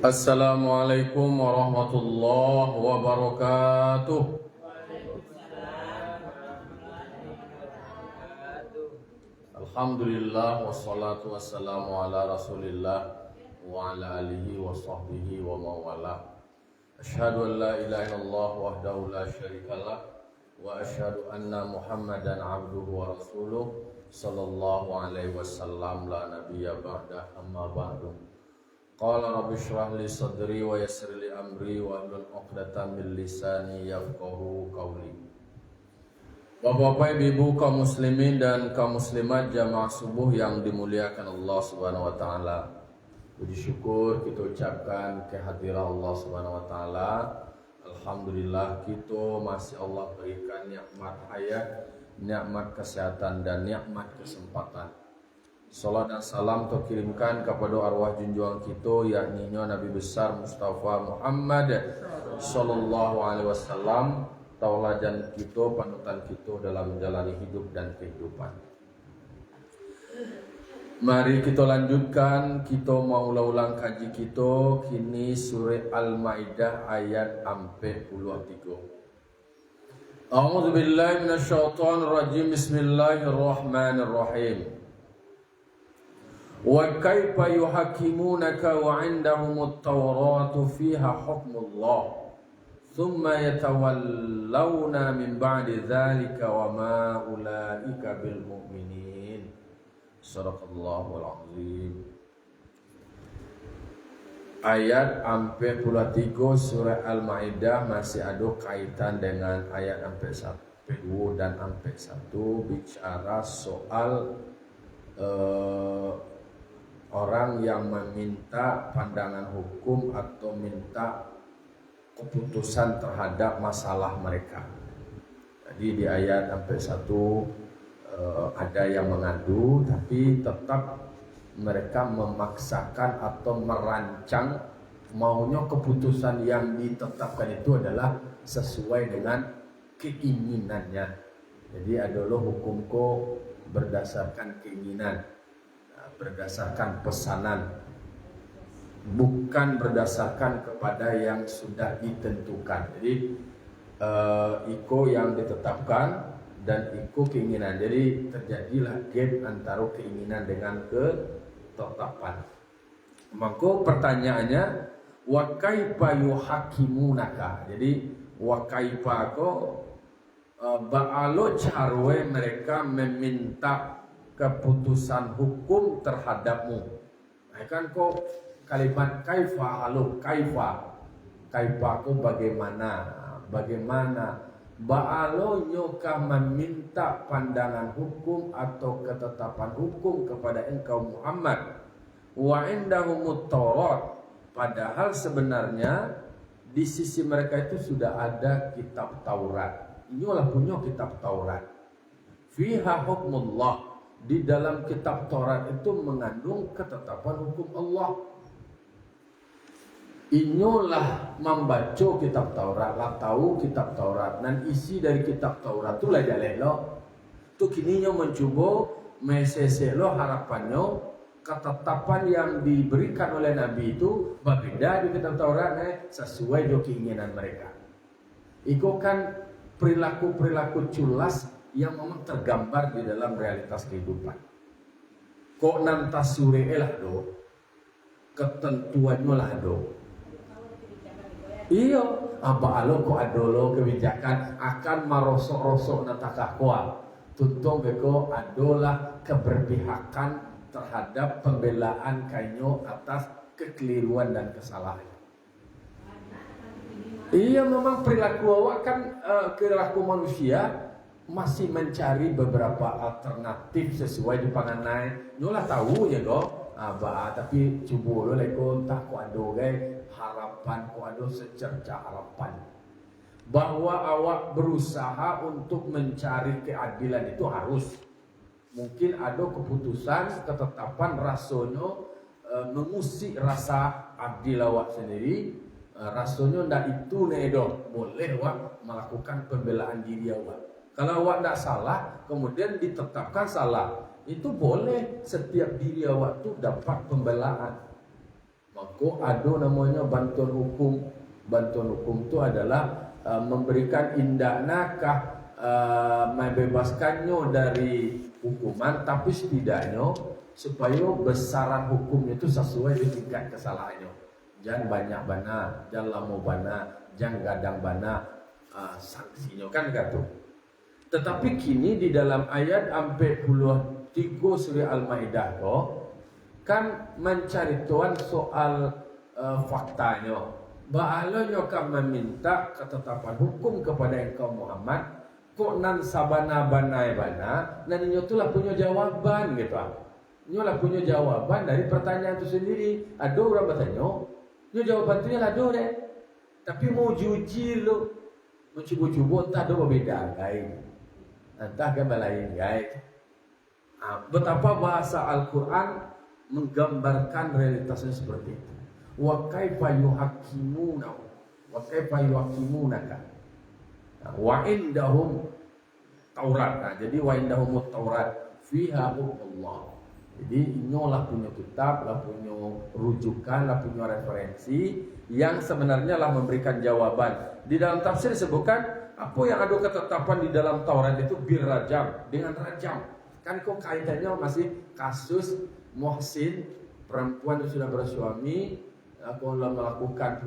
Assalamualaikum warahmatullahi wabarakatuh. Alhamdulillah wassalatu wassalamu ala Rasulillah wa ala alihi wa sahbihi wa mawala. Asyhadu an la ilaha illallah wahdahu la syarikalah wa asyhadu anna Muhammadan abduhu wa rasuluh sallallahu alaihi wasallam la nabiyya ba'da amma ba'du. Qala rabbi shrah li sadri wa yassir li amri wa hlul 'uqdatam min lisani yafqahu qawli. Bapak-bapak, ibu kaum muslimin dan kaum muslimat jamaah subuh yang dimuliakan Allah Subhanahu wa taala. Puji syukur kita ucapkan kehadiran Allah Subhanahu wa taala. Alhamdulillah kita masih Allah berikan nikmat hayat, nikmat kesehatan dan nikmat kesempatan. Salat dan salam terkirimkan kepada arwah junjungan kita yakni Nabi besar Mustafa Muhammad sallallahu alaihi wasallam, tauladan kita, panutan kita dalam menjalani hidup dan kehidupan. Mari kita lanjutkan, kita mau ulang kaji kita kini surah Al-Maidah ayat 43. A'udzu billahi minasyaitonir rajim. Bismillahirrahmanirrahim. Wa kaifa yuhakimunaka wa 'indahumut tawratu fiha hukmullah thumma yatawallawna min ba'di dzalika wa ma ulaika bil mu'minin. Shadaqallahul azim. Ayat 43 surah Al-Maidah masih ada kaitan dengan ayat 42 dan 41, bicara soal orang yang meminta pandangan hukum atau minta keputusan terhadap masalah mereka. Jadi di ayat 41 ada yang mengadu, tapi tetap mereka memaksakan atau merancang maunya keputusan yang ditetapkan itu adalah sesuai dengan keinginannya. Jadi adalah hukumku berdasarkan keinginan, berdasarkan pesanan, bukan berdasarkan kepada yang sudah ditentukan. Jadi iko yang ditetapkan dan iko keinginan. Jadi terjadilah gap antara keinginan dengan ketetapan. Maka pertanyaannya, wa kaifa yuhakimunaka. Jadi wa kaifa ko ba'alo carwe mereka meminta keputusan hukum terhadapmu. Nah, kan kok kalimat kaifa, halo kaifa kok bagaimana ba'alo nyoka meminta pandangan hukum atau ketetapan hukum kepada engkau Muhammad. Wa indahumut Taurat, padahal sebenarnya di sisi mereka itu sudah ada kitab Taurat. Inilah punya kitab Taurat. Fiha hukmullah, di dalam kitab Taurat itu mengandung ketetapan hukum Allah. Inilah membaca kitab Taurat, lah tahu kitab Taurat, dan isi dari kitab Taurat itu lah jalelo. Tu kininya mencoba meseselo harapannya ketetapan yang diberikan oleh Nabi itu berbeda di kitab Taurat sesuai dengan keinginan mereka. Itu kan perilaku-perilaku culas yang memang tergambar di dalam realitas kehidupan. Kok nantas sure lah do, ketentuannya lah do. Iya, apa alo kok adolo kebijakan akan marosok-rosok natakakwa. Tuntung beko adolah keberpihakan terhadap pembelaan kainyo atas kekeliruan dan kesalahan. Iya, memang perilaku awak kan perilaku manusia masih mencari beberapa alternatif sesuai di panganai. Nyolah tahu ya do, tapi cuba lo leko tak ko ado gay harapan, ko ado secerca harapan bahwa awak berusaha untuk mencari keadilan itu harus. Mungkin ada keputusan, ketetapan rasanya mengusik rasa adil awak sendiri. Rasanya ndak itu nedo, boleh awak melakukan pembelaan diri awak. Kalau awak tidak salah, kemudian ditetapkan salah, itu boleh setiap diri awak itu dapat pembelaan. Kok ada namanya bantuan hukum. Bantuan hukum itu adalah memberikan indak nakah, membebaskannya dari hukuman, tapi setidaknya supaya besaran hukumnya itu sesuai dengan tingkat kesalahannya. Jangan banyak bana, jangan lama bana, jangan gadang bana, sanksinya kan gitu. Tetapi kini di dalam ayat 43 surah Al-Maidah kan mencari tuan soal faktanya. Ba'alanya kan meminta ketetapan hukum kepada engkau Muhammad. Kok nan sabana banai bana, nan inyo itulah punya jawaban gitu. Inyo lah punya jawaban dari pertanyaan itu sendiri. Ada orang bertanya, inyo jawaban itu lah ada deh. Tapi mau juji lo, mau cuba-cuba entah ada berbeda guys. Entah gambar lain guys. Betapa bahasa Al-Quran menggambarkan realitasnya seperti itu. Wa kaifa yuhakimuna wa kaifa yuhakimunaka wa indahum Taurat. Jadi wa indahum Taurat fiha Allah. Jadi inilah punya kitab, lah punya rujukan, lah punya referensi yang sebenarnya lah memberikan jawaban. Di dalam tafsir disebutkan apa yang ada ketetapan di dalam Taurat itu birrajam, dengan rajam. Kan kok kaitannya masih kasus muhsin, perempuan yang sudah bersuami kalau melakukan